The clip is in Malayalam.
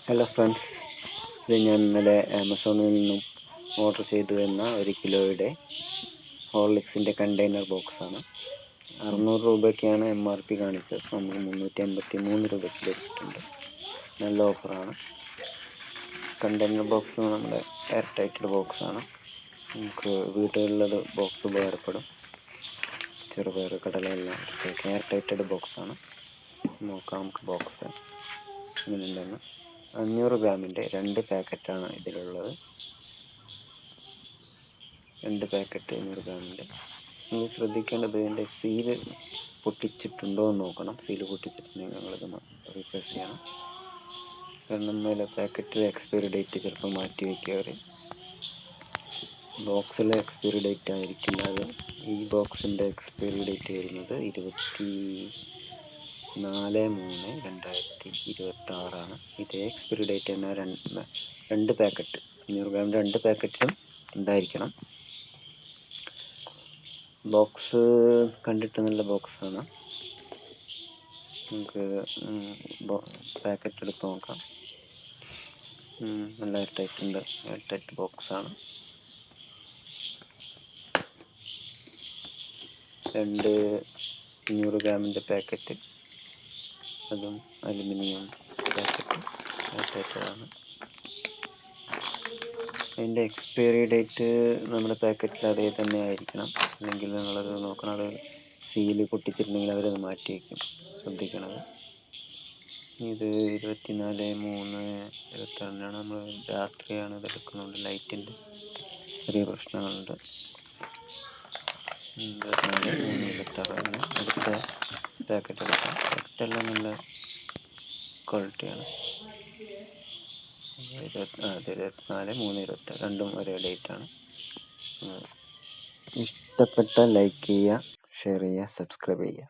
ഹലോ ഫ്രണ്ട്സ്, ഇത് ഞാൻ ഇന്നലെ ആമസോണിൽ നിന്നും ഓർഡർ ചെയ്തു തന്ന 1 കിലോയുടെ ഹോർലിക്സിൻ്റെ കണ്ടെയ്നർ ബോക്സാണ്. 600 രൂപയ്ക്കാണ് MRP കാണിച്ചത്. നമുക്ക് 353 രൂപയ്ക്ക് ലഭിച്ചിട്ടുണ്ട്. നല്ല ഓഫറാണ്. കണ്ടെയ്നർ ബോക്സ് നമ്മുടെ എയർ ടൈറ്റഡ് ബോക്സാണ്. നമുക്ക് വീടുകളിലത് ബോക്സ് ഉപകാരപ്പെടും. ചെറുപയർ, കടലയെല്ലാം എയർ ടൈറ്റഡ് ബോക്സാണ്. നോക്കാം നമുക്ക് ബോക്സ് ഇങ്ങനെയുണ്ടെന്ന്. 500 ഗ്രാമിൻ്റെ 2 പാക്കറ്റാണ് ഇതിലുള്ളത്. 2 പാക്കറ്റ് 500 ഗ്രാമിൻ്റെ. നിങ്ങൾ ശ്രദ്ധിക്കേണ്ടത് ഇതിൻ്റെ സീല് പൊട്ടിച്ചിട്ടുണ്ടോ എന്ന് നോക്കണം. സീല് പൊട്ടിച്ചിട്ടുണ്ടെങ്കിൽ നിങ്ങളിത് റീപ്ലേസ് ചെയ്യണം. കാരണം മേലെ പാക്കറ്റ് എക്സ്പയറി ഡേറ്റ് ചിലപ്പോൾ മാറ്റി വയ്ക്കുക അവർ. ബോക്സിലെ എക്സ്പയറി ഡേറ്റ് ആയിരിക്കില്ല അത്. ഈ ബോക്സിൻ്റെ എക്സ്പയറി ഡേറ്റ് വരുന്നത് 24/3/2026 ഇതേ എക്സ്പയറി ഡേറ്റ് തന്നെ 2 പാക്കറ്റ് 500 ഗ്രാം 2 പാക്കറ്റിലും ഉണ്ടായിരിക്കണം. ബോക്സ് കണ്ടിട്ട് നല്ല ബോക്സാണ്. നമുക്ക് പാക്കറ്റ് എടുത്ത് നോക്കാം. നല്ല എയർ ടൈറ്റ് ഉണ്ട്. എയർ ടൈറ്റ് ബോക്സാണ്. 2 500 ഗ്രാമിൻ്റെ പാക്കറ്റ്, അതും അലുമിനിയം പാക്കറ്റ് എയർ ടൈറ്റഡാണ്. അതിൻ്റെ എക്സ്പയറി ഡേറ്റ് നമ്മുടെ പാക്കറ്റിൽ അതേ തന്നെ ആയിരിക്കണം. അല്ലെങ്കിൽ നിങ്ങളത് നോക്കണം. അത് സീല് പൊട്ടിച്ചിട്ടുണ്ടെങ്കിൽ അവരത് മാറ്റി വയ്ക്കും. ശ്രദ്ധിക്കണത്. ഇത് 24/3/2026 നമ്മൾ രാത്രിയാണ് ഇത് എടുക്കുന്നുണ്ട്. ലൈറ്റിൻ്റെ ചെറിയ പ്രശ്നങ്ങളുണ്ട്. 24/3/2026 തന്നെ അടുത്ത പാക്കറ്റ് എടുക്കാം. പാക്കറ്റെല്ലാം നല്ല ക്വാളിറ്റിയാണ്. 24/3/2026 രണ്ടും ഒരേ ഡേറ്റാണ്. ഇഷ്ടപ്പെട്ട ലൈക്ക് ചെയ്യുക, ഷെയർ ചെയ്യുക, സബ്സ്ക്രൈബ് ചെയ്യുക.